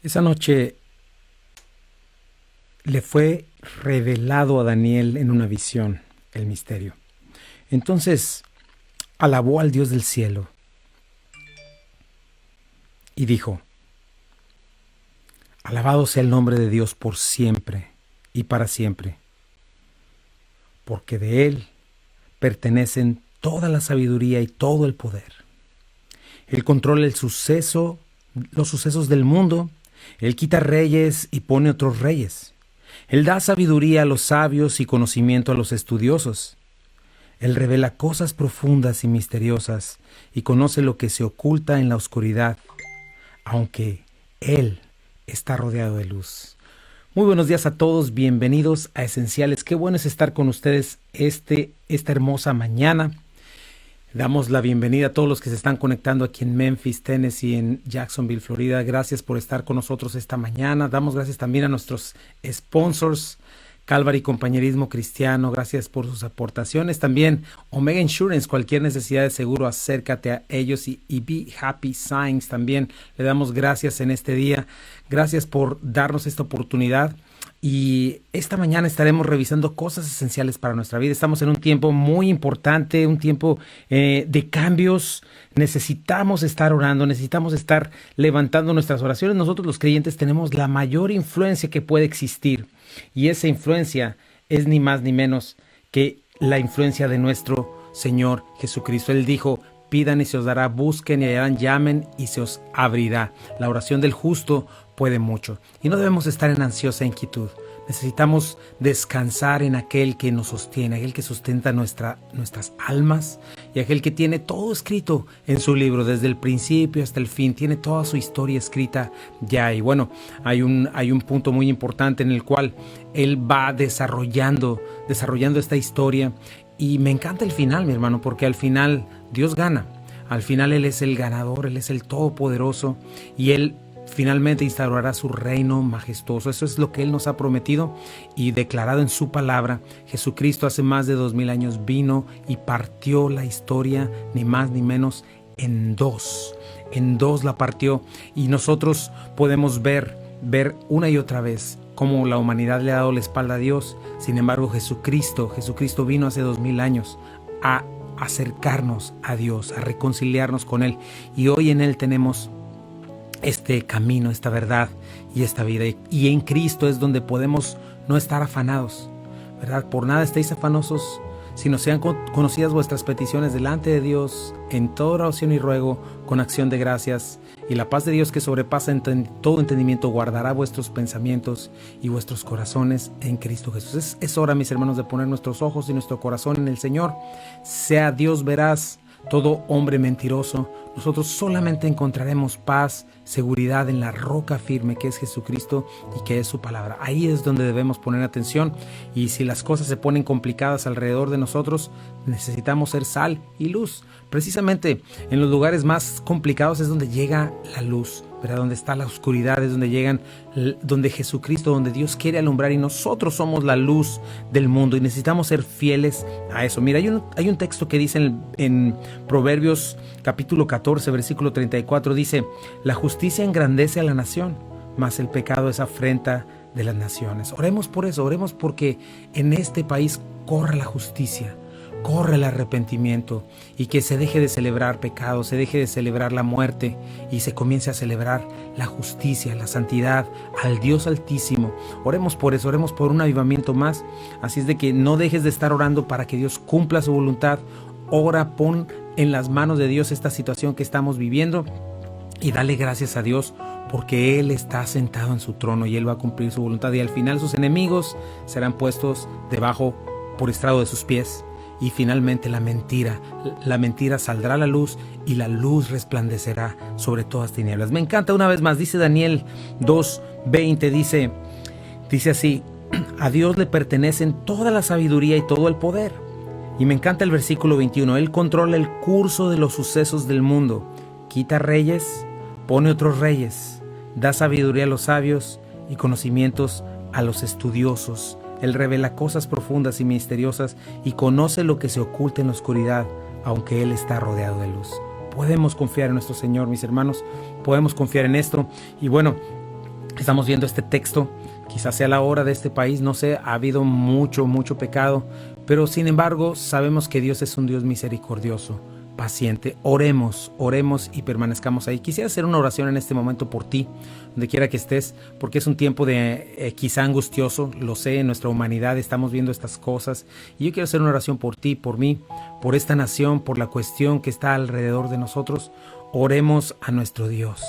Esa noche le fue revelado a Daniel en una visión el misterio. Entonces alabó al Dios del cielo y dijo: alabado sea el nombre de Dios por siempre y para siempre, porque de Él pertenecen toda la sabiduría y todo el poder. Él controla los sucesos del mundo. Él quita reyes y pone otros reyes. Él da sabiduría a los sabios y conocimiento a los estudiosos. Él revela cosas profundas y misteriosas y conoce lo que se oculta en la oscuridad, aunque Él está rodeado de luz. Muy buenos días a todos, bienvenidos a Esenciales. Qué bueno es estar con ustedes esta hermosa mañana. Damos la bienvenida a todos los que se están conectando aquí en Memphis, Tennessee, en Jacksonville, Florida. Gracias por estar con nosotros esta mañana. Damos gracias también a nuestros sponsors, Calvary Compañerismo Cristiano. Gracias por sus aportaciones. También Omega Insurance, cualquier necesidad de seguro, acércate a ellos. Y Be Happy Signs también le damos gracias en este día. Gracias por darnos esta oportunidad. Y esta mañana estaremos revisando cosas esenciales para nuestra vida. Estamos en un tiempo muy importante, un tiempo de cambios. Necesitamos estar orando, necesitamos estar levantando nuestras oraciones. Nosotros los creyentes tenemos la mayor influencia que puede existir. Y esa influencia es ni más ni menos que la influencia de nuestro Señor Jesucristo. Él dijo: pidan y se os dará, busquen y hallarán, llamen y se os abrirá. La oración del justo puede mucho. Y no debemos estar en ansiosa inquietud. Necesitamos descansar en aquel que nos sostiene, aquel que sustenta nuestras almas y aquel que tiene todo escrito en su libro, desde el principio hasta el fin. Tiene toda su historia escrita ya. Y bueno, hay un punto muy importante en el cual él va desarrollando esta historia. Y me encanta el final, mi hermano, porque al final Dios gana. Al final Él es el ganador, Él es el todopoderoso y Él finalmente instaurará su reino majestuoso. Eso es lo que Él nos ha prometido y declarado en su palabra. Jesucristo hace más de 2000 años vino y partió la historia, ni más ni menos, en dos. En dos la partió y nosotros podemos ver una y otra vez cómo la humanidad le ha dado la espalda a Dios. Sin embargo, Jesucristo vino hace 2000 años a acercarnos a Dios, a reconciliarnos con Él. Y hoy en Él tenemos este camino, esta verdad y esta vida. Y en Cristo es donde podemos no estar afanados, ¿verdad? Por nada estéis afanosos, sino sean conocidas vuestras peticiones delante de Dios en toda oración y ruego con acción de gracias. Y la paz de Dios, que sobrepasa todo entendimiento, guardará vuestros pensamientos y vuestros corazones en Cristo Jesús. Es hora, mis hermanos, de poner nuestros ojos y nuestro corazón en el Señor. Sea Dios veraz, todo hombre mentiroso. Nosotros solamente encontraremos paz, seguridad en la roca firme que es Jesucristo y que es su palabra. Ahí es donde debemos poner atención. Y si las cosas se ponen complicadas alrededor de nosotros, necesitamos ser sal y luz. Precisamente en los lugares más complicados es donde llega la luz, ¿verdad? Donde está la oscuridad es donde Jesucristo, donde Dios quiere alumbrar, y nosotros somos la luz del mundo y necesitamos ser fieles a eso. Mira, hay un texto que dice en Proverbios capítulo 14, versículo 34, dice: la justicia engrandece a la nación, mas el pecado es afrenta de las naciones. Oremos por eso, oremos porque en este país corra la justicia, corre el arrepentimiento y que se deje de celebrar pecados, se deje de celebrar la muerte y se comience a celebrar la justicia, la santidad, al Dios Altísimo. Oremos por eso, oremos por un avivamiento más. Así es de que no dejes de estar orando para que Dios cumpla su voluntad. Ora, pon en las manos de Dios esta situación que estamos viviendo y dale gracias a Dios porque Él está sentado en su trono y Él va a cumplir su voluntad, y al final sus enemigos serán puestos debajo por estrado de sus pies. Y finalmente la mentira saldrá a la luz y la luz resplandecerá sobre todas tinieblas. Me encanta una vez más, dice Daniel 2:20, dice así: a Dios le pertenecen toda la sabiduría y todo el poder. Y me encanta el versículo 21, Él controla el curso de los sucesos del mundo, quita reyes, pone otros reyes, da sabiduría a los sabios y conocimientos a los estudiosos. Él revela cosas profundas y misteriosas y conoce lo que se oculta en la oscuridad, aunque Él está rodeado de luz. Podemos confiar en nuestro Señor, mis hermanos, podemos confiar en esto. Y bueno, Estamos viendo este texto, quizás sea la hora de este país, no sé, ha habido mucho pecado, pero sin embargo sabemos que Dios es un Dios misericordioso, paciente. Oremos y permanezcamos ahí. Quisiera hacer una oración en este momento por ti, donde quiera que estés, porque es un tiempo de quizá angustioso, lo sé, en nuestra humanidad estamos viendo estas cosas, y yo quiero hacer una oración por ti, por mí, por esta nación, por la cuestión que está alrededor de nosotros. Oremos a nuestro Dios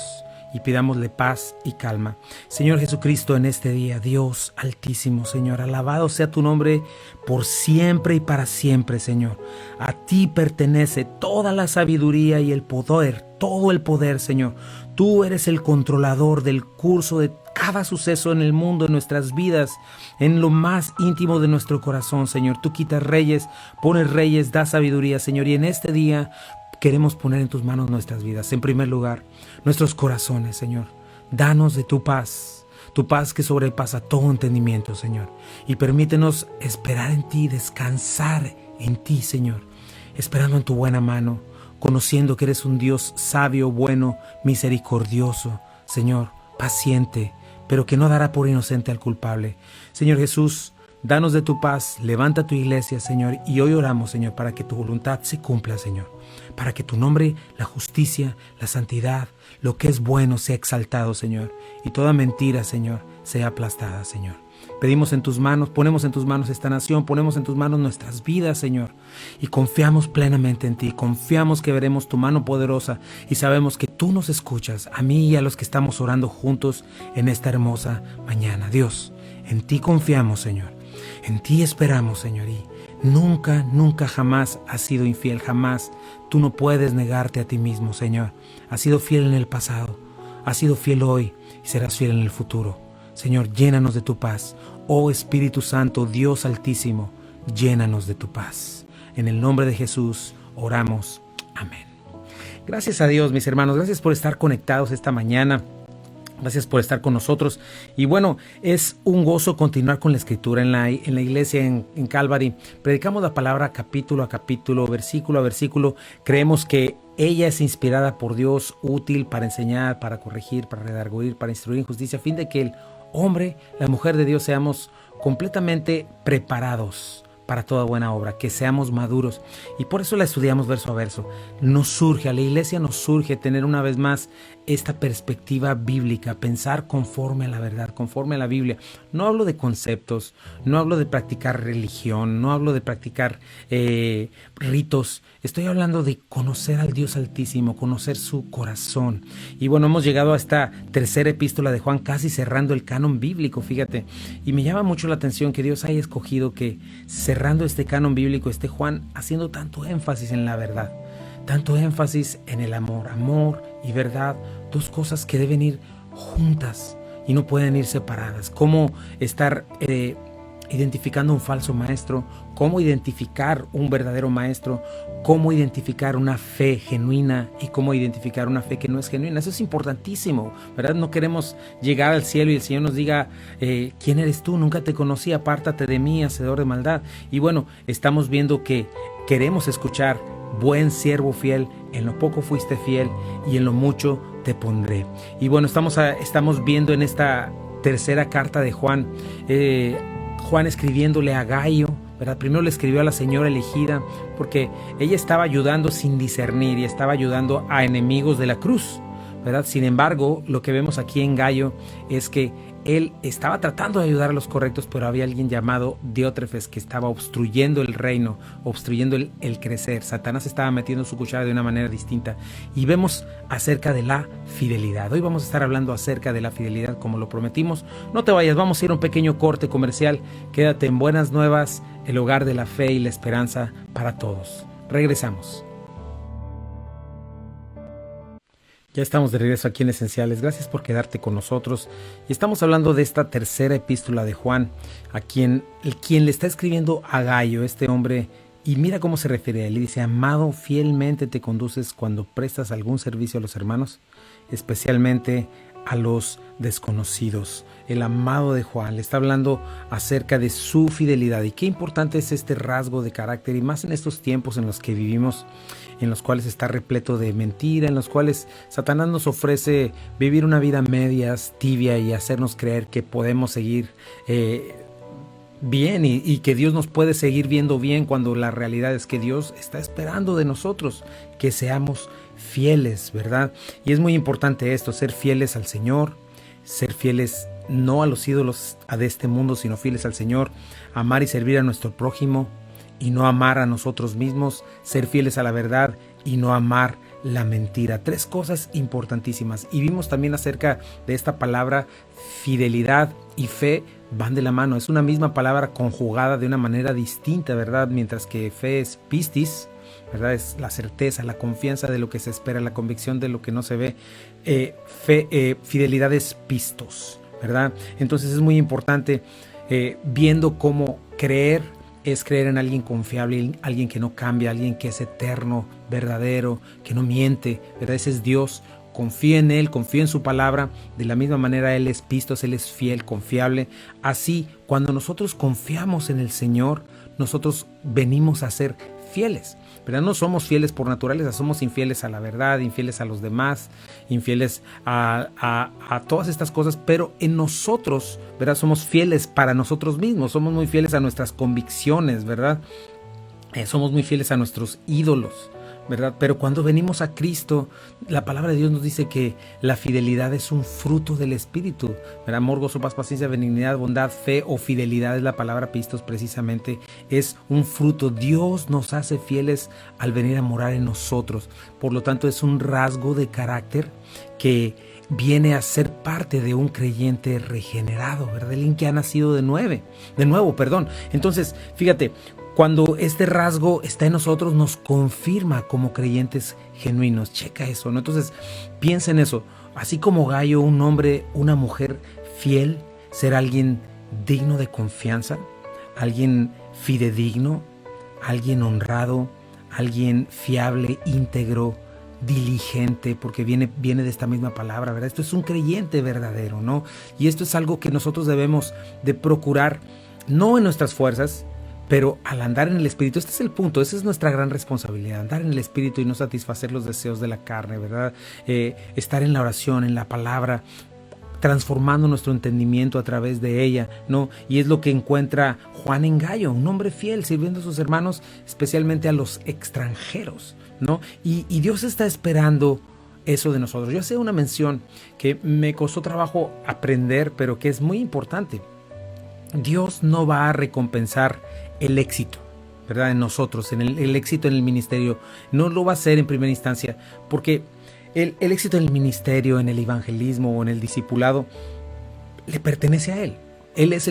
y pidámosle paz y calma. Señor Jesucristo, en este día, Dios altísimo, Señor, alabado sea tu nombre por siempre y para siempre, Señor. A ti pertenece toda la sabiduría y el poder, todo el poder, Señor. Tú eres el controlador del curso de cada suceso en el mundo, en nuestras vidas, en lo más íntimo de nuestro corazón, Señor. Tú quitas reyes, pones reyes, das sabiduría, Señor. Y en este día queremos poner en tus manos nuestras vidas. En primer lugar, nuestros corazones, Señor. Danos de tu paz que sobrepasa todo entendimiento, Señor. Y permítenos esperar en ti, descansar en ti, Señor. Esperando en tu buena mano, conociendo que eres un Dios sabio, bueno, misericordioso, Señor, paciente, pero que no dará por inocente al culpable. Señor Jesús, danos de tu paz, levanta tu iglesia, Señor, y hoy oramos, Señor, para que tu voluntad se cumpla, Señor, para que tu nombre, la justicia, la santidad, lo que es bueno sea exaltado, Señor, y toda mentira, Señor, sea aplastada, Señor. Pedimos en tus manos, ponemos en tus manos esta nación, ponemos en tus manos nuestras vidas, Señor, y confiamos plenamente en ti, confiamos que veremos tu mano poderosa y sabemos que tú nos escuchas, a mí y a los que estamos orando juntos en esta hermosa mañana. Dios, en ti confiamos, Señor, en ti esperamos, Señor, y nunca jamás has sido infiel, jamás. Tú no puedes negarte a ti mismo, Señor. Has sido fiel en el pasado, has sido fiel hoy y serás fiel en el futuro. Señor, llénanos de tu paz. Oh Espíritu Santo, Dios Altísimo, llénanos de tu paz. En el nombre de Jesús oramos. Amén. Gracias a Dios, mis hermanos. Gracias por estar conectados esta mañana. Gracias por estar con nosotros. Y bueno, es un gozo continuar con la escritura en la iglesia en Calvary. Predicamos la palabra capítulo a capítulo, versículo a versículo. Creemos que ella es inspirada por Dios, útil para enseñar, para corregir, para redarguir, para instruir en justicia, a fin de que el hombre, la mujer de Dios, seamos completamente preparados para toda buena obra, que seamos maduros. Y por eso la estudiamos verso a verso. A la iglesia nos surge tener una vez más esta perspectiva bíblica, pensar conforme a la verdad, conforme a la Biblia. No hablo de conceptos, no hablo de practicar religión, no hablo de practicar ritos. Estoy hablando de conocer al Dios Altísimo, conocer su corazón. Y bueno, hemos llegado a esta tercera epístola de Juan, casi cerrando el canon bíblico, fíjate. Y me llama mucho la atención que Dios haya escogido que cerrando este canon bíblico esté Juan haciendo tanto énfasis en la verdad, tanto énfasis en el amor y verdad, dos cosas que deben ir juntas y no pueden ir separadas. Cómo estar identificando un falso maestro, cómo identificar un verdadero maestro, cómo identificar una fe genuina y cómo identificar una fe que no es genuina. Eso es importantísimo, ¿verdad? No queremos llegar al cielo y el Señor nos diga, ¿quién eres tú? Nunca te conocí, apártate de mí, hacedor de maldad. Y bueno, estamos viendo que queremos escuchar, buen siervo fiel, en lo poco fuiste fiel y en lo mucho te pondré. Y bueno, estamos viendo en esta tercera carta de Juan, Juan escribiéndole a Gayo, ¿verdad? Primero le escribió a la señora elegida porque ella estaba ayudando sin discernir y estaba ayudando a enemigos de la cruz, ¿verdad? Sin embargo, lo que vemos aquí en Gayo es que él estaba tratando de ayudar a los correctos, pero había alguien llamado Diótrefes que estaba obstruyendo el reino, obstruyendo el crecer. Satanás estaba metiendo su cuchara de una manera distinta. Y vemos acerca de la fidelidad. Hoy vamos a estar hablando acerca de la fidelidad como lo prometimos. No te vayas, vamos a ir a un pequeño corte comercial. Quédate en Buenas Nuevas, el hogar de la fe y la esperanza para todos. Regresamos. Ya estamos de regreso aquí en Esenciales. Gracias por quedarte con nosotros. Y estamos hablando de esta tercera epístola de Juan, a quien le está escribiendo a Gayo, este hombre. Y mira cómo se refiere a él. Le dice, amado, fielmente te conduces cuando prestas algún servicio a los hermanos, especialmente a los desconocidos. El amado de Juan le está hablando acerca de su fidelidad, y qué importante es este rasgo de carácter, y más en estos tiempos en los que vivimos, en los cuales está repleto de mentira, en los cuales Satanás nos ofrece vivir una vida a medias, tibia, y hacernos creer que podemos seguir bien y que Dios nos puede seguir viendo bien, cuando la realidad es que Dios está esperando de nosotros que seamos fieles, ¿verdad? Y es muy importante esto, ser fieles al Señor, ser fieles no a los ídolos de este mundo, sino fieles al Señor, amar y servir a nuestro prójimo y no amar a nosotros mismos, ser fieles a la verdad y no amar la mentira. 3 cosas importantísimas. Y vimos también acerca de esta palabra: fidelidad y fe van de la mano. Es una misma palabra conjugada de una manera distinta, ¿verdad? Mientras que fe es pistis, ¿verdad? Es la certeza, la confianza de lo que se espera, la convicción de lo que no se ve. Fidelidad es pistos, ¿verdad? Entonces es muy importante, viendo cómo creer es creer en alguien confiable, alguien que no cambia, alguien que es eterno, verdadero, que no miente, ¿verdad? Ese es Dios. Confía en Él, confía en su palabra. De la misma manera Él es pistos, Él es fiel, confiable. Así, cuando nosotros confiamos en el Señor, nosotros venimos a ser fieles, ¿verdad? No somos fieles por naturaleza, somos infieles a la verdad, infieles a los demás, infieles a todas estas cosas, pero en nosotros, ¿verdad? Somos fieles para nosotros mismos, somos muy fieles a nuestras convicciones, ¿verdad? Somos muy fieles a nuestros ídolos, ¿verdad? Pero cuando venimos a Cristo, la palabra de Dios nos dice que la fidelidad es un fruto del Espíritu, ¿verdad? Amor, gozo, paz, paciencia, benignidad, bondad, fe o fidelidad es la palabra pistos, precisamente es un fruto. Dios nos hace fieles al venir a morar en nosotros. Por lo tanto, es un rasgo de carácter que viene a ser parte de un creyente regenerado, ¿verdad? Alguien que ha nacido de nuevo. Entonces, fíjate, cuando este rasgo está en nosotros, nos confirma como creyentes genuinos. Checa eso, ¿no? Entonces, piensa en eso. Así como Gayo, un hombre, una mujer fiel, ser alguien digno de confianza, alguien fidedigno, alguien honrado, alguien fiable, íntegro, diligente, porque viene de esta misma palabra, ¿verdad? Esto es un creyente verdadero, ¿no? Y esto es algo que nosotros debemos de procurar, no en nuestras fuerzas, pero al andar en el Espíritu. Este es el punto, esa es nuestra gran responsabilidad, andar en el Espíritu y no satisfacer los deseos de la carne, ¿verdad? Estar en la oración, en la palabra, transformando nuestro entendimiento a través de ella, ¿no? Y es lo que encuentra Juan en Gayo, un hombre fiel, sirviendo a sus hermanos, especialmente a los extranjeros, ¿no? Y Dios está esperando eso de nosotros. Yo sé una mención que me costó trabajo aprender, pero que es muy importante. Dios no va a recompensar el éxito, ¿verdad? En nosotros, en el éxito en el ministerio. No lo va a hacer en primera instancia, porque el éxito en el ministerio, en el evangelismo o en el discipulado le pertenece a Él. Él es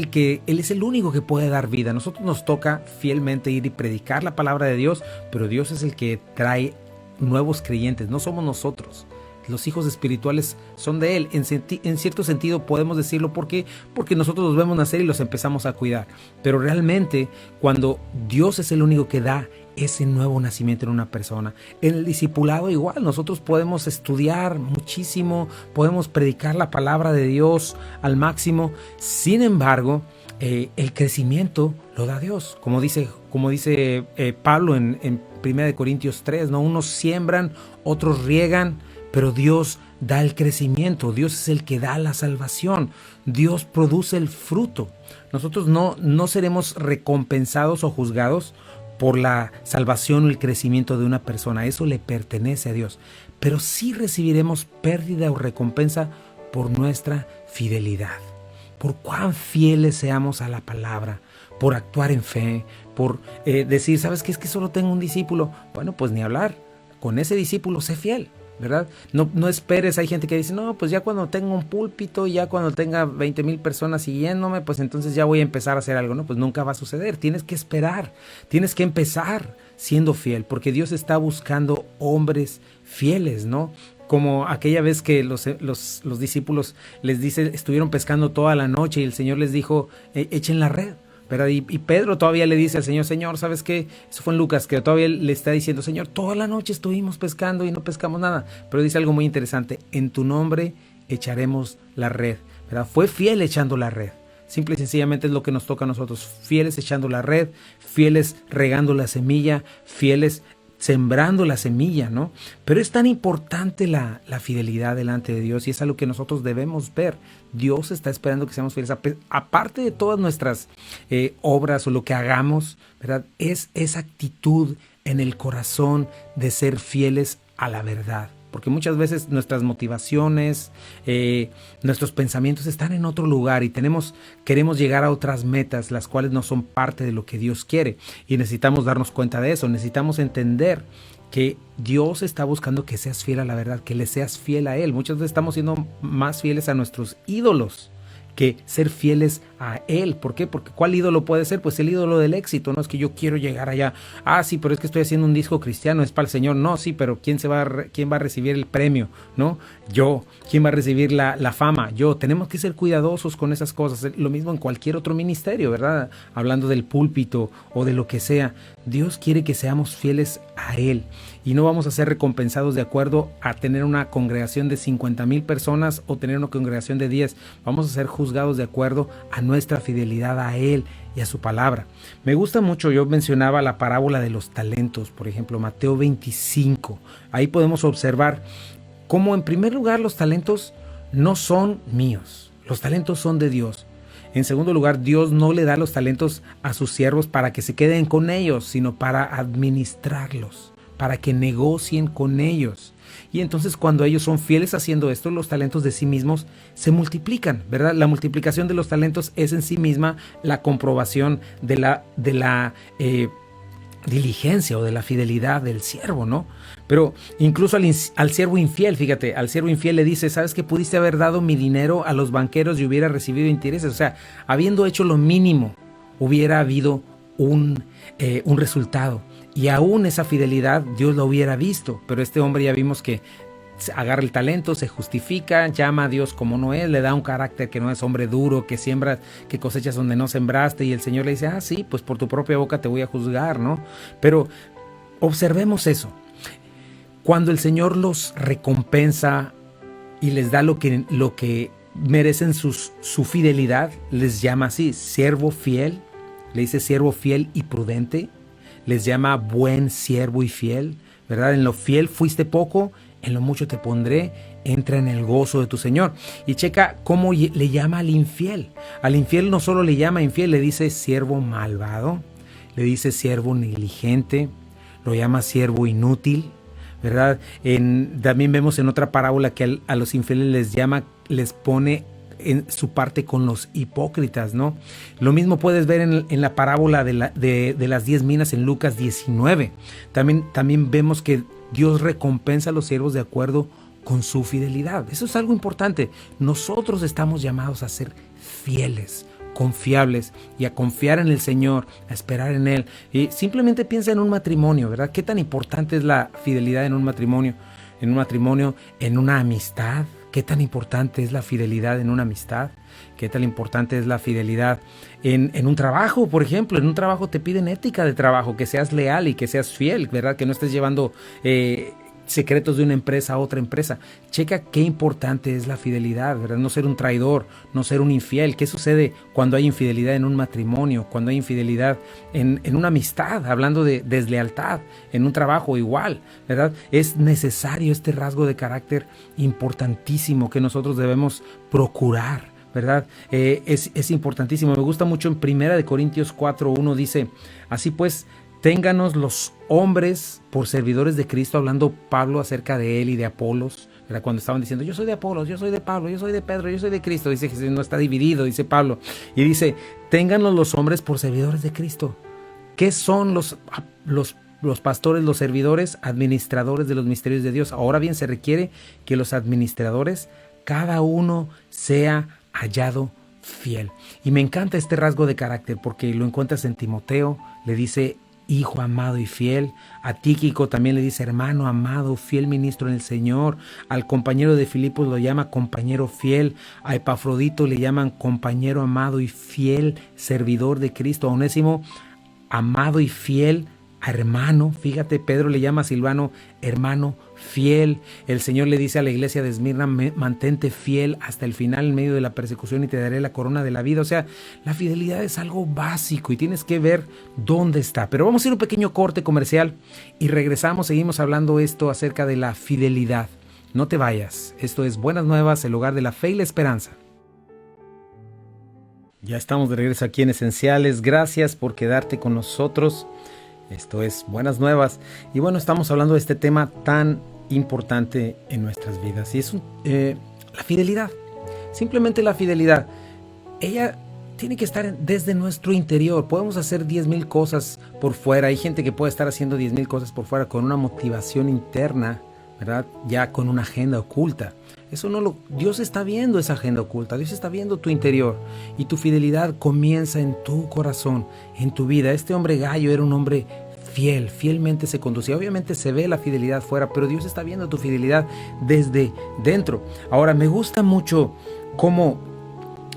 el único que puede dar vida. A nosotros nos toca fielmente ir y predicar la palabra de Dios, pero Dios es el que trae nuevos creyentes, no somos nosotros. Los hijos espirituales son de Él. En cierto sentido podemos decirlo porque nosotros los vemos nacer y los empezamos a cuidar. Pero realmente, cuando Dios es el único que da ese nuevo nacimiento en una persona, en el discipulado igual, nosotros podemos estudiar muchísimo, podemos predicar la palabra de Dios al máximo. Sin embargo, el crecimiento lo da Dios. Como dice Pablo en 1 Corintios 3, ¿no? Unos siembran, otros riegan, pero Dios da el crecimiento. Dios es el que da la salvación. Dios produce el fruto. Nosotros no seremos recompensados o juzgados por la salvación o el crecimiento de una persona. Eso le pertenece a Dios. Pero sí recibiremos pérdida o recompensa por nuestra fidelidad. Por cuán fieles seamos a la palabra, por actuar en fe, por decir, ¿sabes qué? Es que solo tengo un discípulo. Bueno, pues ni hablar. Con ese discípulo sé fiel, ¿verdad? No esperes. Hay gente que dice, no, pues ya cuando tenga un púlpito, ya cuando tenga 20,000 personas siguiéndome, pues entonces ya voy a empezar a hacer algo. No, pues nunca va a suceder. Tienes que esperar, tienes que empezar siendo fiel, porque Dios está buscando hombres fieles, ¿no? Como aquella vez que los discípulos les dice, estuvieron pescando toda la noche y el Señor les dijo, echen la red, ¿verdad? Y Pedro todavía le dice al Señor, Señor, ¿sabes qué? Eso fue en Lucas, que todavía le está diciendo, Señor, toda la noche estuvimos pescando y no pescamos nada. Pero dice algo muy interesante, en tu nombre echaremos la red, ¿verdad? Fue fiel echando la red. Simple y sencillamente es lo que nos toca a nosotros, fieles echando la red, fieles regando la semilla, fieles sembrando la semilla, ¿no? Pero es tan importante la fidelidad delante de Dios y es algo que nosotros debemos ver. Dios está esperando que seamos fieles. Aparte de todas nuestras obras o lo que hagamos, ¿verdad? Es esa actitud en el corazón de ser fieles a la verdad. Porque muchas veces nuestras motivaciones, nuestros pensamientos están en otro lugar y queremos llegar a otras metas, las cuales no son parte de lo que Dios quiere. Y necesitamos darnos cuenta de eso, necesitamos entender que Dios está buscando que seas fiel a la verdad, que le seas fiel a Él. Muchas veces estamos siendo más fieles a nuestros ídolos que ser fieles a Él. ¿Por qué? Porque ¿cuál ídolo puede ser? Pues el ídolo del éxito, ¿no? Es que yo quiero llegar allá. Ah, sí, pero es que estoy haciendo un disco cristiano, es para el Señor. No, sí, pero ¿quién va a recibir el premio? ¿No? Yo. ¿Quién va a recibir la fama? Yo. Tenemos que ser cuidadosos con esas cosas. Lo mismo en cualquier otro ministerio, ¿verdad? Hablando del púlpito o de lo que sea. Dios quiere que seamos fieles a Él. Y no vamos a ser recompensados de acuerdo a tener una congregación de 50,000 personas o tener una congregación de 10. Vamos a ser juzgados de acuerdo a nuestra fidelidad a Él y a su palabra. Me gusta mucho, yo mencionaba la parábola de los talentos, por ejemplo, Mateo 25. Ahí podemos observar cómo en primer lugar los talentos no son míos, los talentos son de Dios. En segundo lugar, Dios no le da los talentos a sus siervos para que se queden con ellos, sino para administrarlos, para que negocien con ellos. Y entonces cuando ellos son fieles haciendo esto, los talentos de sí mismos se multiplican, ¿verdad? La multiplicación de los talentos es en sí misma la comprobación de la diligencia o de la fidelidad del siervo, ¿no? Pero incluso al siervo infiel, fíjate, al siervo infiel le dice, ¿sabes que pudiste haber dado mi dinero a los banqueros y hubiera recibido intereses? O sea, habiendo hecho lo mínimo, hubiera habido un resultado. Y aún esa fidelidad Dios la hubiera visto, pero este hombre ya vimos que agarra el talento, se justifica, llama a Dios como no es, le da un carácter que no es, hombre duro, que siembras, que cosechas donde no sembraste, y el Señor le dice, sí, pues por tu propia boca te voy a juzgar, ¿no? Pero observemos eso. Cuando el Señor los recompensa y les da lo que merecen su fidelidad, les llama así, siervo fiel, le dice siervo fiel y prudente, les llama buen siervo y fiel, ¿verdad? En lo fiel fuiste poco, en lo mucho te pondré, entra en el gozo de tu Señor. Y checa cómo le llama al infiel. Al infiel no solo le llama infiel, le dice siervo malvado, le dice siervo negligente, lo llama siervo inútil, ¿verdad? También vemos en otra parábola que a los infieles les pone en su parte con los hipócritas, ¿no? Lo mismo puedes ver en la parábola de las 10 minas en Lucas 19. También vemos que Dios recompensa a los siervos de acuerdo con su fidelidad. Eso es algo importante. Nosotros estamos llamados a ser fieles, confiables y a confiar en el Señor, a esperar en Él. Y simplemente piensa en un matrimonio, ¿verdad? ¿Qué tan importante es la fidelidad en un matrimonio? En una amistad. ¿Qué tan importante es la fidelidad en una amistad? ¿Qué tan importante es la fidelidad en un trabajo, por ejemplo? En un trabajo te piden ética de trabajo, que seas leal y que seas fiel, ¿verdad? Que no estés llevando secretos de una empresa a otra empresa. Checa qué importante es la fidelidad, ¿verdad? No ser un traidor, no ser un infiel. ¿Qué sucede cuando hay infidelidad en un matrimonio? Cuando hay infidelidad en una amistad, hablando de deslealtad, en un trabajo igual, ¿verdad? Es necesario este rasgo de carácter importantísimo que nosotros debemos procurar, ¿verdad? Es importantísimo. Me gusta mucho en 1 Corintios 4:1 dice, así pues, ténganos los hombres por servidores de Cristo, hablando Pablo acerca de él y de Apolos, ¿verdad? Cuando estaban diciendo, yo soy de Apolos, yo soy de Pablo, yo soy de Pedro, yo soy de Cristo, dice Jesús, no está dividido, dice Pablo, y dice, ténganos los hombres por servidores de Cristo. ¿Qué son los pastores, los servidores, administradores de los misterios de Dios? Ahora bien, se requiere que los administradores, cada uno sea hallado fiel. Y me encanta este rasgo de carácter porque lo encuentras en Timoteo, le dice hijo amado y fiel. A Tíquico también le dice hermano amado, fiel ministro en el Señor. Al compañero de Filipos lo llama compañero fiel. A Epafrodito le llaman compañero amado y fiel, servidor de Cristo. A Onésimo, amado y fiel a hermano. Fíjate, Pedro le llama a Silvano hermano fiel. El Señor le dice a la iglesia de Esmirna, mantente fiel hasta el final en medio de la persecución y te daré la corona de la vida. O sea, la fidelidad es algo básico y tienes que ver dónde está. Pero vamos a ir a un pequeño corte comercial y regresamos, seguimos hablando esto acerca de la fidelidad. No te vayas, esto es Buenas Nuevas, el hogar de la fe y la esperanza. Ya estamos de regreso aquí en Esenciales. Gracias por quedarte con nosotros. Esto es Buenas Nuevas. Y bueno, estamos hablando de este tema tan importante en nuestras vidas. Y es la fidelidad. Simplemente la fidelidad. Ella tiene que estar desde nuestro interior. Podemos hacer 10,000 cosas por fuera. Hay gente que puede estar haciendo 10,000 cosas por fuera con una motivación interna, ¿verdad? Ya con una agenda oculta. Eso no Dios está viendo esa agenda oculta. Dios está viendo tu interior. Y tu fidelidad comienza en tu corazón, en tu vida. Este hombre Gallo era un hombre fiel, fielmente se conducía. Obviamente se ve la fidelidad fuera, pero Dios está viendo tu fidelidad desde dentro. Ahora, me gusta mucho cómo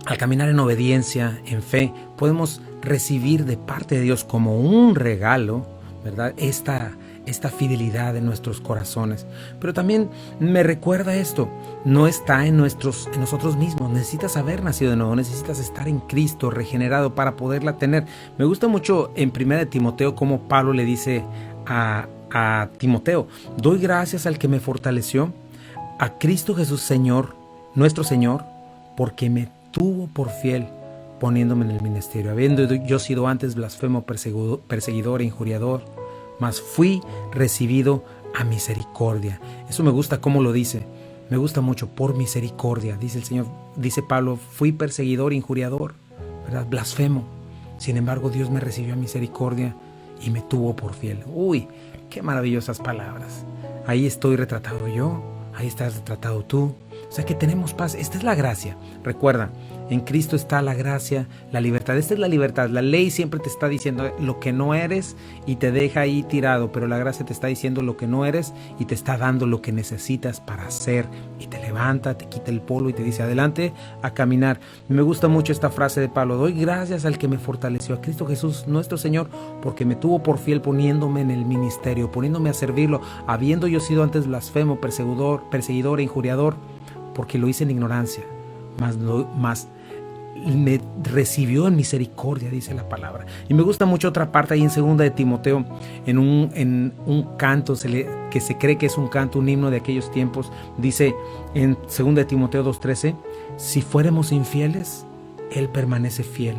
al caminar en obediencia, en fe, podemos recibir de parte de Dios como un regalo, ¿verdad? Esta fidelidad en nuestros corazones. Pero también me recuerda esto, no está en nosotros mismos. Necesitas haber nacido de nuevo, necesitas estar en Cristo, regenerado para poderla tener. Me gusta mucho en 1 Timoteo cómo Pablo le dice a Timoteo, doy gracias al que me fortaleció, a Cristo Jesús Señor, nuestro Señor, porque me tuvo por fiel poniéndome en el ministerio, habiendo yo sido antes blasfemo, perseguidor e injuriador, mas fui recibido a misericordia. Eso me gusta cómo lo dice. Me gusta mucho, por misericordia. Dice el Señor, dice Pablo, fui perseguidor, injuriador, ¿verdad? Blasfemo. Sin embargo, Dios me recibió a misericordia y me tuvo por fiel. Uy, qué maravillosas palabras. Ahí estoy retratado yo, ahí estás retratado tú. O sea que tenemos paz. Esta es la gracia. Recuerda, en Cristo está la gracia, la libertad. Esta es la libertad. La ley siempre te está diciendo lo que no eres y te deja ahí tirado, pero la gracia te está diciendo lo que no eres y te está dando lo que necesitas para hacer. Y te levanta, te quita el polvo y te dice adelante a caminar. Me gusta mucho esta frase de Pablo. Doy gracias al que me fortaleció, a Cristo Jesús, nuestro Señor, porque me tuvo por fiel poniéndome en el ministerio, poniéndome a servirlo, habiendo yo sido antes blasfemo, perseguidor e injuriador, porque lo hice en ignorancia, mas me recibió en misericordia, dice la palabra. Y me gusta mucho otra parte ahí en 2 de Timoteo, en un canto que se cree que es un canto, un himno de aquellos tiempos. Dice en 2 de Timoteo 2:13, si fuéramos infieles, Él permanece fiel.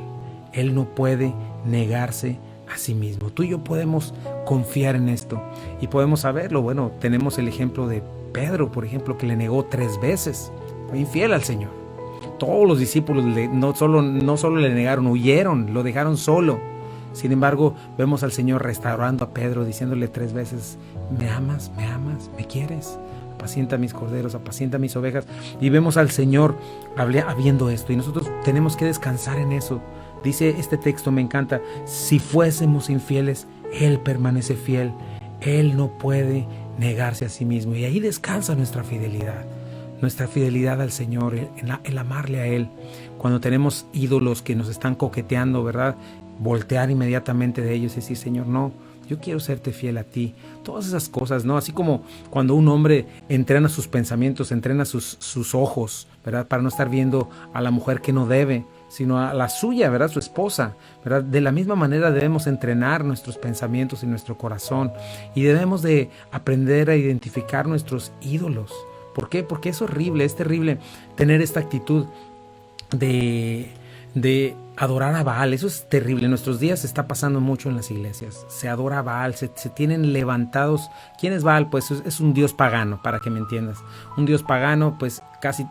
Él no puede negarse a sí mismo. Tú y yo podemos confiar en esto y podemos saberlo. Bueno, tenemos el ejemplo de Pedro, por ejemplo, que le negó 3 veces. Fue infiel al Señor. Todos los discípulos no solo le negaron, huyeron, lo dejaron solo. Sin embargo, vemos al Señor restaurando a Pedro, diciéndole 3 veces, ¿me amas? ¿Me amas? ¿Me quieres? Apacienta mis corderos, apacienta mis ovejas. Y vemos al Señor habiendo esto. Y nosotros tenemos que descansar en eso. Dice este texto, me encanta, si fuésemos infieles, Él permanece fiel. Él no puede negarse a sí mismo. Y ahí descansa nuestra fidelidad. Nuestra fidelidad al Señor, el amarle a Él. Cuando tenemos ídolos que nos están coqueteando, ¿verdad? Voltear inmediatamente de ellos y decir, Señor, no, yo quiero serte fiel a ti. Todas esas cosas, ¿no? Así como cuando un hombre entrena sus pensamientos, entrena sus ojos, ¿verdad? Para no estar viendo a la mujer que no debe, sino a la suya, ¿verdad? Su esposa, ¿verdad? De la misma manera debemos entrenar nuestros pensamientos y nuestro corazón. Y debemos de aprender a identificar nuestros ídolos. ¿Por qué? Porque es horrible, es terrible tener esta actitud de adorar a Baal. Eso es terrible. En nuestros días se está pasando mucho en las iglesias. Se adora a Baal, se tienen levantados. ¿Quién es Baal? Pues es un dios pagano, para que me entiendas. Un dios pagano, pues casi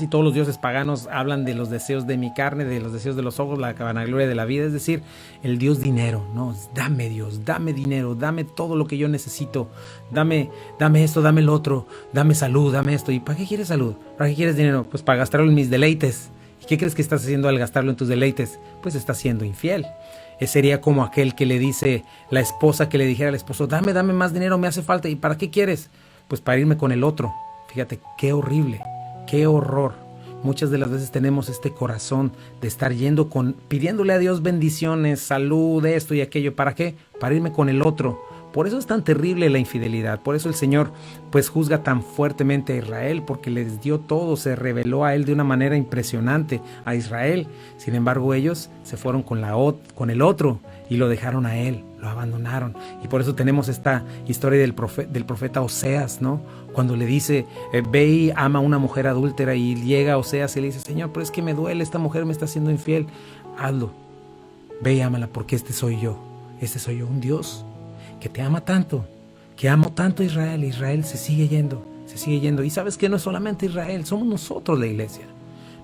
todos los dioses paganos hablan de los deseos de mi carne, de los deseos de los ojos, la vanagloria de la vida, es decir, el dios dinero, ¿no? Dame Dios, dame dinero, dame todo lo que yo necesito, dame esto, dame el otro, dame salud, dame esto. ¿Y para qué quieres salud? ¿Para qué quieres dinero? Pues para gastarlo en mis deleites. ¿Y qué crees que estás haciendo al gastarlo en tus deleites? Pues estás siendo infiel. Sería como aquel que le dice, la esposa que le dijera al esposo, dame más dinero, me hace falta. ¿Y para qué quieres? Pues para irme con el otro. Fíjate, qué horrible. ¡Qué horror! muchas de las veces tenemos este corazón de estar pidiéndole a Dios bendiciones, salud, esto y aquello. ¿Para qué? Para irme con el otro. Por eso es tan terrible la infidelidad. Por eso el Señor pues juzga tan fuertemente a Israel, porque les dio todo, se reveló a él de una manera impresionante a Israel. Sin embargo, ellos se fueron con el otro y lo dejaron a él, lo abandonaron. Y por eso tenemos esta historia del profeta Oseas, ¿no? Cuando le dice, ve y ama a una mujer adúltera, y llega Oseas y le dice, Señor, pero es que me duele, esta mujer me está haciendo infiel. Hazlo, ve y ámala, porque este soy yo, un Dios que te ama tanto, que amo tanto a Israel. Israel se sigue yendo. Y sabes que no es solamente Israel, somos nosotros la iglesia.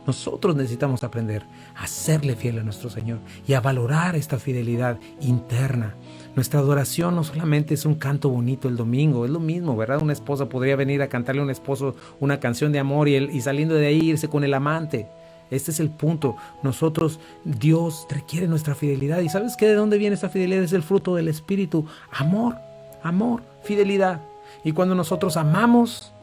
Nosotros necesitamos aprender a serle fiel a nuestro Señor y a valorar esta fidelidad interna. Nuestra adoración no solamente es un canto bonito el domingo, es lo mismo, ¿verdad? Una esposa podría venir a cantarle a un esposo una canción de amor y saliendo de ahí irse con el amante. Este es el punto. Dios requiere nuestra fidelidad. ¿Y sabes qué? ¿De dónde viene esta fidelidad? Es el fruto del Espíritu. Amor, fidelidad. Y cuando nosotros amamos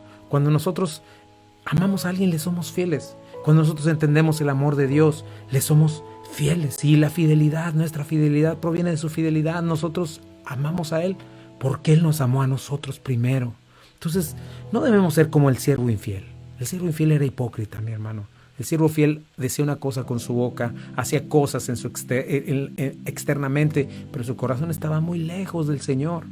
a alguien, le somos fieles. Cuando nosotros entendemos el amor de Dios, le somos fieles. Y la fidelidad, nuestra fidelidad proviene de su fidelidad. Nosotros amamos a Él porque Él nos amó a nosotros primero. Entonces, no debemos ser como el siervo infiel. El siervo infiel era hipócrita, mi hermano. El siervo fiel decía una cosa con su boca, hacía cosas externamente, pero su corazón estaba muy lejos del Señor.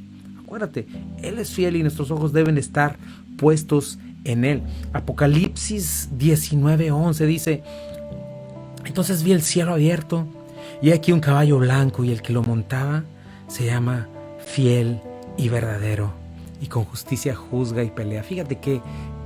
Acuérdate, Él es fiel y nuestros ojos deben estar puestos en Él. Apocalipsis 19:11 dice, entonces vi el cielo abierto y aquí un caballo blanco, y el que lo montaba se llama Fiel y Verdadero, y con justicia juzga y pelea. Fíjate qué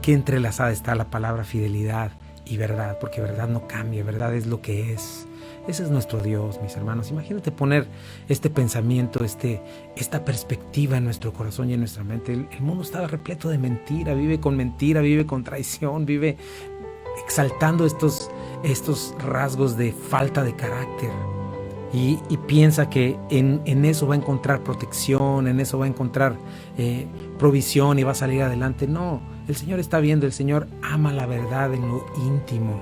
entrelazada está la palabra fidelidad y verdad, porque verdad no cambia, verdad es lo que es. Ese es nuestro Dios, mis hermanos. Imagínate poner este pensamiento, esta perspectiva en nuestro corazón y en nuestra mente. El mundo está repleto de mentira, vive con traición, vive exaltando estos rasgos de falta de carácter. Y piensa que en eso va a encontrar protección, en eso va a encontrar provisión y va a salir adelante. No, el Señor está viendo, el Señor ama la verdad en lo íntimo,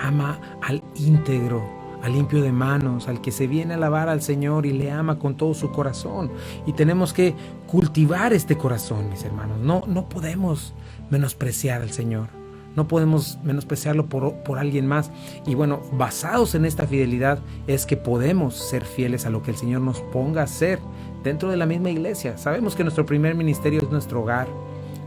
ama al íntegro, al limpio de manos, al que se viene a alabar al Señor y le ama con todo su corazón. Y tenemos que cultivar este corazón, mis hermanos. No podemos menospreciar al Señor. No podemos menospreciarlo por alguien más. Y bueno, basados en esta fidelidad es que podemos ser fieles a lo que el Señor nos ponga a hacer dentro de la misma iglesia. Sabemos que nuestro primer ministerio es nuestro hogar,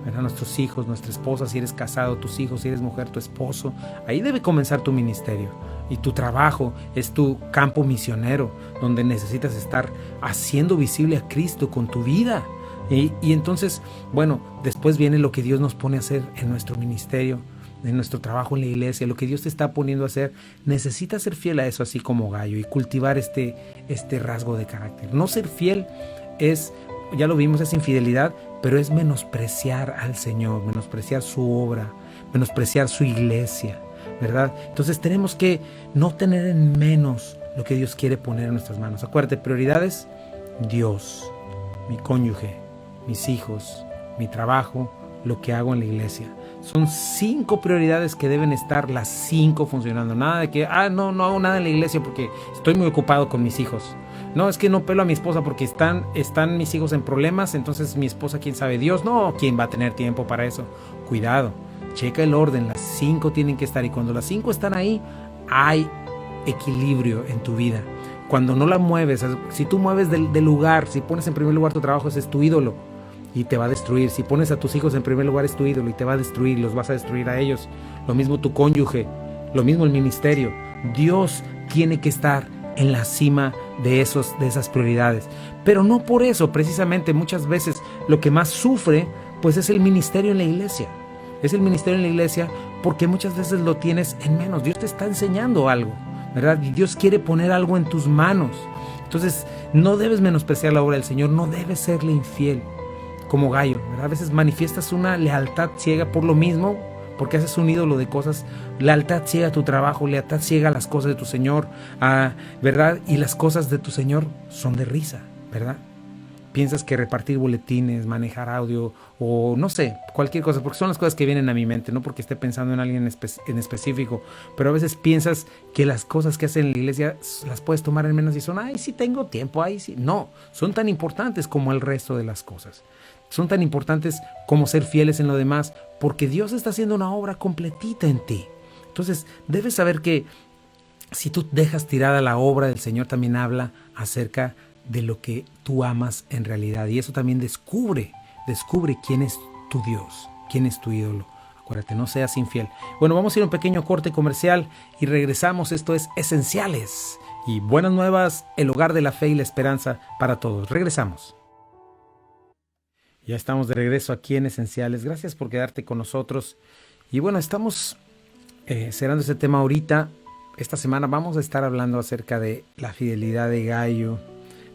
¿verdad? Nuestros hijos, nuestra esposa, si eres casado, tus hijos, si eres mujer, tu esposo. Ahí debe comenzar tu ministerio. Y tu trabajo es tu campo misionero, donde necesitas estar haciendo visible a Cristo con tu vida. Y entonces, bueno, después viene lo que Dios nos pone a hacer en nuestro ministerio, en nuestro trabajo en la iglesia, lo que Dios te está poniendo a hacer. Necesitas ser fiel a eso, así como Gallo, y cultivar este rasgo de carácter. No ser fiel es, ya lo vimos, es infidelidad, pero es menospreciar al Señor, menospreciar su obra, menospreciar su iglesia, ¿verdad? Entonces tenemos que no tener en menos lo que Dios quiere poner en nuestras manos. Acuérdate, prioridades: Dios, mi cónyuge, mis hijos, mi trabajo, lo que hago en la iglesia. Son 5 prioridades que deben estar las 5 funcionando. Nada de que, no hago nada en la iglesia porque estoy muy ocupado con mis hijos. No, es que no pelo a mi esposa porque están mis hijos en problemas, entonces mi esposa, quién sabe Dios. No, ¿quién va a tener tiempo para eso? Cuidado, checa el orden, las 5 tienen que estar, y cuando las 5 están ahí, hay equilibrio en tu vida. Cuando no la mueves, si tú mueves del lugar, si pones en primer lugar tu trabajo, ese es tu ídolo y te va a destruir. Si pones a tus hijos en primer lugar, es tu ídolo y te va a destruir, los vas a destruir a ellos. Lo mismo tu cónyuge, lo mismo el ministerio. Dios tiene que estar en la cima de esas prioridades. Pero no por eso, precisamente, muchas veces lo que más sufre, pues es el ministerio en la iglesia. Es el ministerio en la iglesia porque muchas veces lo tienes en menos. Dios te está enseñando algo, ¿verdad? Y Dios quiere poner algo en tus manos. Entonces, no debes menospreciar la obra del Señor, no debes serle infiel como Gallo, ¿verdad? A veces manifiestas una lealtad ciega por lo mismo, porque haces un ídolo de cosas. Lealtad ciega a tu trabajo, lealtad ciega a las cosas de tu Señor, ¿verdad? Y las cosas de tu Señor son de risa, ¿verdad? piensas que repartir boletines, manejar audio o no sé, cualquier cosa, porque son las cosas que vienen a mi mente, no porque esté pensando en alguien en específico, pero a veces piensas que las cosas que hacen en la iglesia las puedes tomar en menos y son, ay, sí tengo tiempo, ay, sí. No, son tan importantes como el resto de las cosas. Son tan importantes como ser fieles en lo demás, porque Dios está haciendo una obra completita en ti. Entonces, debes saber que si tú dejas tirada la obra del Señor, también habla acerca de lo que tú amas en realidad. Y eso también descubre quién es tu Dios, quién es tu ídolo. Acuérdate, no seas infiel. Bueno, vamos a ir a un pequeño corte comercial y regresamos. Esto es Esenciales y Buenas Nuevas, el hogar de la fe y la esperanza para todos. Regresamos. Ya estamos de regreso aquí en Esenciales. Gracias por quedarte con nosotros. Y bueno, estamos cerrando este tema ahorita. Esta semana vamos a estar hablando acerca de la fidelidad de Gayo,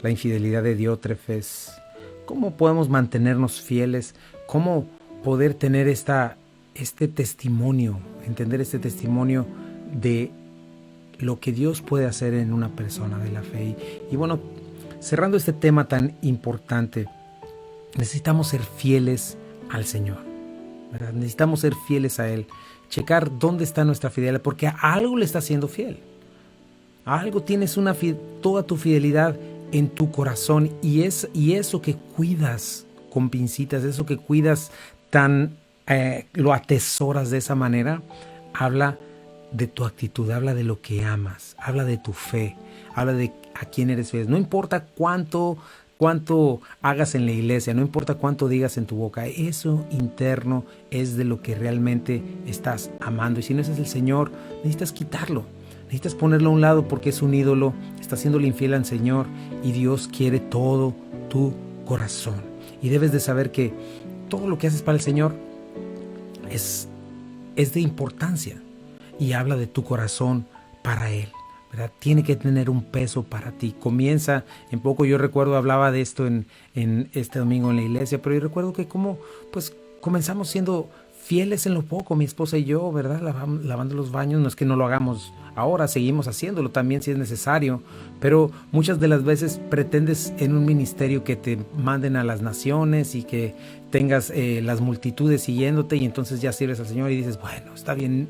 la infidelidad de Diótrefes, cómo podemos mantenernos fieles, cómo poder tener este testimonio, entender este testimonio de lo que Dios puede hacer en una persona de la fe. Y bueno, cerrando este tema tan importante, necesitamos ser fieles al Señor, ¿verdad? Necesitamos ser fieles a Él, checar dónde está nuestra fidelidad, porque a algo le estás siendo fiel. A algo tienes toda tu fidelidad en tu corazón y eso que cuidas con pincitas, eso que cuidas lo atesoras de esa manera, habla de tu actitud, habla de lo que amas, habla de tu fe, habla de a quién eres fiel. No importa cuánto hagas en la iglesia, no importa cuánto digas en tu boca, eso interno es de lo que realmente estás amando. Y si no ese es el Señor, necesitas quitarlo. Necesitas ponerlo a un lado porque es un ídolo, está siéndole infiel al Señor y Dios quiere todo tu corazón. Y debes de saber que todo lo que haces para el Señor es de importancia y habla de tu corazón para Él, ¿verdad? Tiene que tener un peso para ti. Comienza en poco, yo recuerdo, hablaba de esto en este domingo en la iglesia, pero yo recuerdo que comenzamos siendo fieles en lo poco, mi esposa y yo, ¿verdad? Lavando los baños, no es que no lo hagamos ahora, seguimos haciéndolo también si es necesario, pero muchas de las veces pretendes en un ministerio que te manden a las naciones y que tengas las multitudes siguiéndote y entonces ya sirves al Señor y dices, bueno, está bien,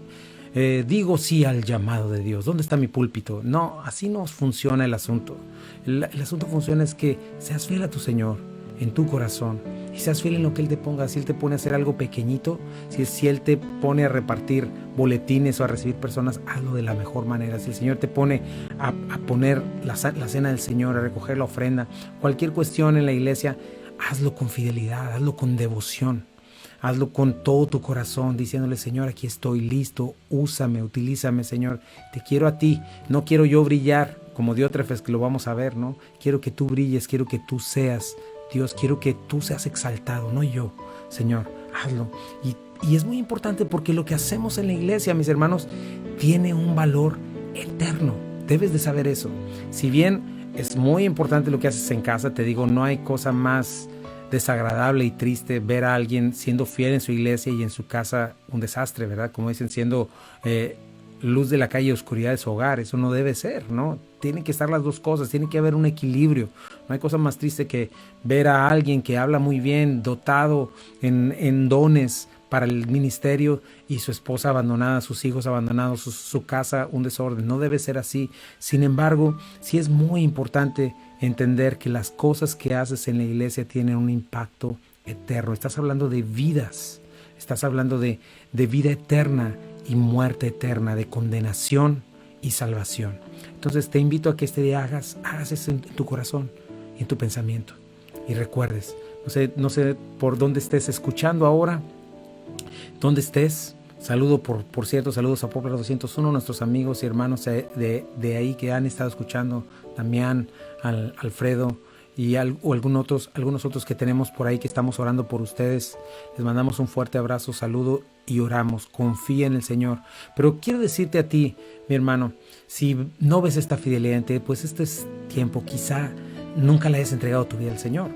digo sí al llamado de Dios, ¿dónde está mi púlpito? No, así no funciona el asunto. El asunto funciona es que seas fiel a tu Señor en tu corazón y seas fiel en lo que Él te ponga. Si Él te pone a hacer algo pequeñito, si Él te pone a repartir boletines o a recibir personas, hazlo de la mejor manera. Si el Señor te pone a poner la cena del Señor, a recoger la ofrenda, cualquier cuestión en la iglesia, hazlo con fidelidad, hazlo con devoción, hazlo con todo tu corazón, diciéndole, Señor, aquí estoy listo, úsame, utilízame, Señor, te quiero a ti, no quiero yo brillar como Diótrefes, que lo vamos a ver, ¿no? Quiero que tú brilles, quiero que tú seas Dios, quiero que tú seas exaltado, no yo. Señor, hazlo. Y es muy importante porque lo que hacemos en la iglesia, mis hermanos, tiene un valor eterno. Debes de saber eso. Si bien es muy importante lo que haces en casa, te digo, no hay cosa más desagradable y triste ver a alguien siendo fiel en su iglesia y en su casa un desastre, ¿verdad? Como dicen, siendo luz de la calle y oscuridad de su hogar. Eso no debe ser, ¿no? Tienen que estar las dos cosas, tiene que haber un equilibrio. No hay cosa más triste que ver a alguien que habla muy bien, dotado en dones para el ministerio y su esposa abandonada, sus hijos abandonados, su casa un desorden. No debe ser así. Sin embargo, sí es muy importante entender que las cosas que haces en la iglesia tienen un impacto eterno. Estás hablando de vidas, estás hablando de vida eterna y muerte eterna, de condenación y salvación. Entonces te invito a que este día hagas eso en tu corazón y en tu pensamiento. Y recuerdes, no sé por dónde estés escuchando ahora, dónde estés. Por cierto, saludos a Poplar 201, nuestros amigos y hermanos de ahí que han estado escuchando, Damián, Alfredo y algunos otros que tenemos por ahí que estamos orando por ustedes. Les mandamos un fuerte abrazo, saludo y oramos. Confía en el Señor. Pero quiero decirte a ti, mi hermano, si no ves esta fidelidad en ti, pues este es tiempo, quizá nunca le hayas entregado tu vida al Señor.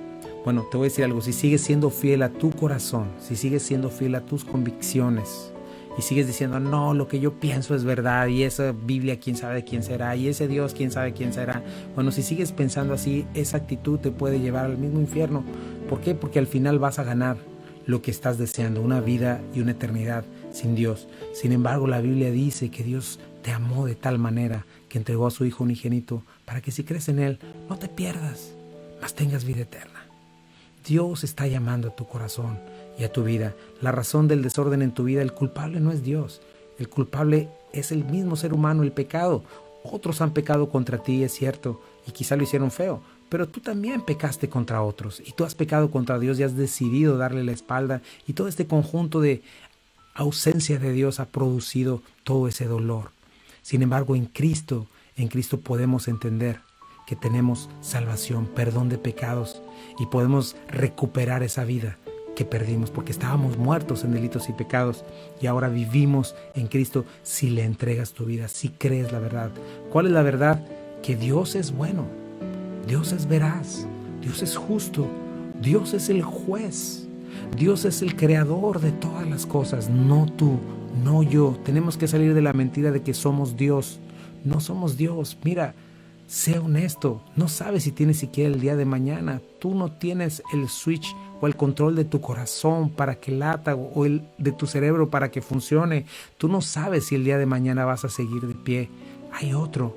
Bueno, te voy a decir algo, si sigues siendo fiel a tu corazón, si sigues siendo fiel a tus convicciones y sigues diciendo, no, lo que yo pienso es verdad, y esa Biblia quién sabe de quién será, y ese Dios quién sabe quién será. Bueno, si sigues pensando así, esa actitud te puede llevar al mismo infierno. ¿Por qué? Porque al final vas a ganar lo que estás deseando, una vida y una eternidad sin Dios. Sin embargo, la Biblia dice que Dios te amó de tal manera que entregó a su Hijo unigénito para que si crees en Él, no te pierdas, mas tengas vida eterna. Dios está llamando a tu corazón y a tu vida. La razón del desorden en tu vida, el culpable no es Dios. El culpable es el mismo ser humano, el pecado. Otros han pecado contra ti, es cierto, y quizá lo hicieron feo, pero tú también pecaste contra otros, y tú has pecado contra Dios y has decidido darle la espalda, y todo este conjunto de ausencia de Dios ha producido todo ese dolor. Sin embargo, en Cristo podemos entender que tenemos salvación, perdón de pecados, y podemos recuperar esa vida que perdimos, porque estábamos muertos en delitos y pecados, y ahora vivimos en Cristo si le entregas tu vida, si crees la verdad. ¿Cuál es la verdad? Que Dios es bueno, Dios es veraz, Dios es justo, Dios es el juez, Dios es el creador de todas las cosas, no tú, no yo. Tenemos que salir de la mentira de que somos Dios. No somos Dios. Mira, sé honesto, no sabes si tienes siquiera el día de mañana. Tú no tienes el switch o el control de tu corazón para que lata, o el de tu cerebro para que funcione. Tú no sabes si el día de mañana vas a seguir de pie. Hay otro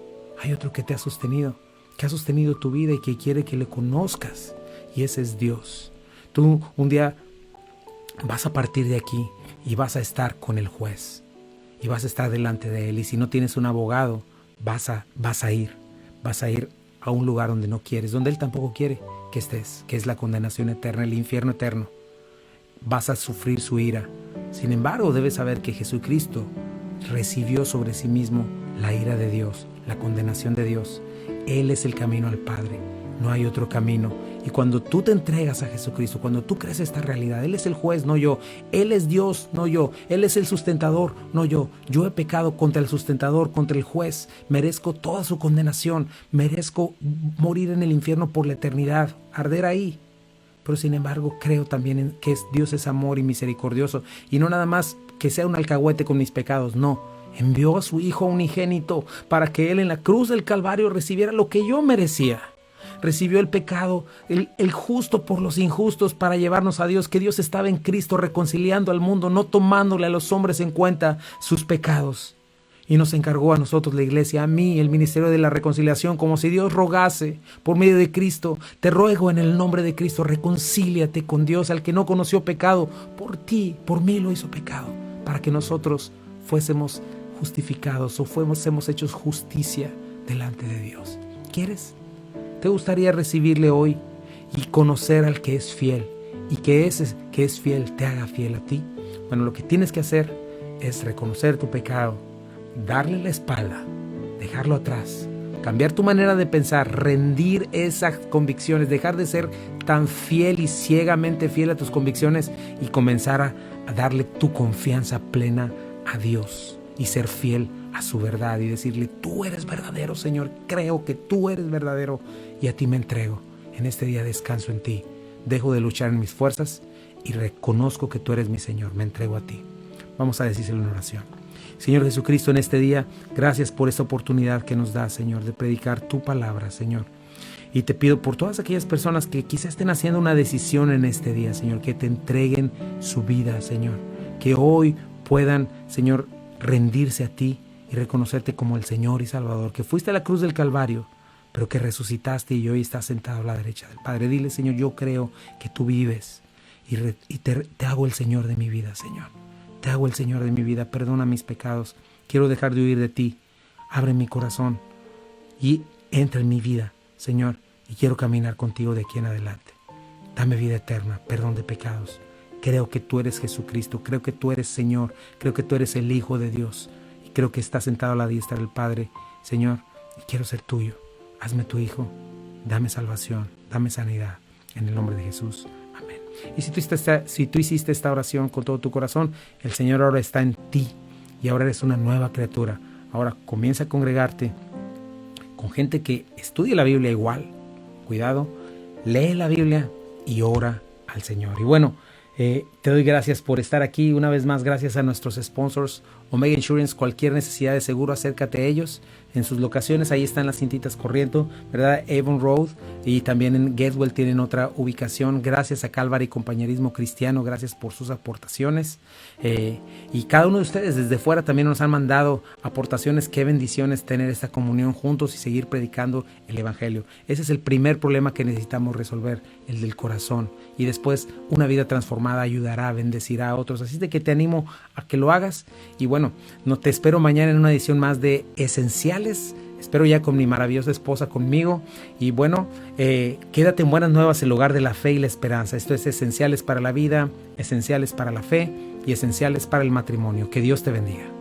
que te ha sostenido, que ha sostenido tu vida y que quiere que le conozcas, y ese es Dios. Tú un día vas a partir de aquí y vas a estar con el juez, y vas a estar delante de él, y si no tienes un abogado, vas a ir a un lugar donde no quieres, donde él tampoco quiere que estés, que es la condenación eterna, el infierno eterno. Vas a sufrir su ira. Sin embargo, debes saber que Jesucristo recibió sobre sí mismo la ira de Dios, la condenación de Dios. Él es el camino al Padre, no hay otro camino. Y cuando tú te entregas a Jesucristo, cuando tú crees esta realidad, Él es el juez, no yo. Él es Dios, no yo. Él es el sustentador, no yo. Yo he pecado contra el sustentador, contra el juez. Merezco toda su condenación. Merezco morir en el infierno por la eternidad, arder ahí. Pero sin embargo, creo también en que Dios es amor y misericordioso. Y no nada más que sea un alcahuete con mis pecados, no. Envió a su Hijo unigénito para que Él en la cruz del Calvario recibiera lo que yo merecía. Recibió el pecado, el justo por los injustos, para llevarnos a Dios, que Dios estaba en Cristo reconciliando al mundo, no tomándole a los hombres en cuenta sus pecados. Y nos encargó a nosotros, la iglesia, a mí, el ministerio de la reconciliación, como si Dios rogase por medio de Cristo. Te ruego en el nombre de Cristo, reconcíliate con Dios, al que no conoció pecado. Por ti, por mí lo hizo pecado, para que nosotros fuésemos justificados o fuésemos hechos justicia delante de Dios. ¿Quieres? ¿Te gustaría recibirle hoy y conocer al que es fiel, y que ese que es fiel te haga fiel a ti? Bueno, lo que tienes que hacer es reconocer tu pecado, darle la espalda, dejarlo atrás, cambiar tu manera de pensar, rendir esas convicciones, dejar de ser tan fiel y ciegamente fiel a tus convicciones y comenzar a darle tu confianza plena a Dios y ser fiel a su verdad y decirle: tú eres verdadero, Señor, creo que tú eres verdadero y a ti me entrego. En este día descanso en ti, dejo de luchar en mis fuerzas y reconozco que tú eres mi Señor, me entrego a ti. Vamos a decírselo en oración. Señor Jesucristo, en este día, gracias por esta oportunidad que nos das, Señor, de predicar tu palabra, Señor. Y te pido por todas aquellas personas que quizás estén haciendo una decisión en este día, Señor, que te entreguen su vida, Señor, que hoy puedan, Señor, rendirse a ti y reconocerte como el Señor y Salvador, que fuiste a la cruz del Calvario, pero que resucitaste y hoy estás sentado a la derecha del Padre. Dile: Señor, yo creo que tú vives y te hago el Señor de mi vida, Señor. Te hago el Señor de mi vida, perdona mis pecados. Quiero dejar de huir de ti. Abre mi corazón y entra en mi vida, Señor, y quiero caminar contigo de aquí en adelante. Dame vida eterna, perdón de pecados. Creo que tú eres Jesucristo, creo que tú eres Señor, creo que tú eres el Hijo de Dios y creo que estás sentado a la diestra del Padre, Señor, y quiero ser tuyo. Hazme tu Hijo, dame salvación, dame sanidad, en el nombre de Jesús. Amén. Y si tú hiciste esta oración con todo tu corazón, el Señor ahora está en ti y ahora eres una nueva criatura. Ahora comienza a congregarte con gente que estudie la Biblia igual. Cuidado, lee la Biblia y ora al Señor. Y bueno, te te doy gracias por estar aquí. Una vez más, gracias a nuestros sponsors, Omega Insurance. Cualquier necesidad de seguro, acércate a ellos. En sus locaciones, ahí están las cintitas corriendo, ¿verdad? Avon Road, y también en Getwell tienen otra ubicación. Gracias a Calvary Compañerismo Cristiano, gracias por sus aportaciones. Y cada uno de ustedes desde fuera también nos han mandado aportaciones. Qué bendiciones tener esta comunión juntos y seguir predicando el Evangelio. Ese es el primer problema que necesitamos resolver, el del corazón. Y después una vida transformada ayudará, bendecirá a otros. Así de que te animo a que lo hagas. Y bueno, no te espero mañana en una edición más de Esenciales. Espero ya con mi maravillosa esposa conmigo. Y bueno, quédate en Buenas Nuevas, el hogar de la fe y la esperanza. Esto es Esenciales para la vida, Esenciales para la fe y Esenciales para el matrimonio. Que Dios te bendiga.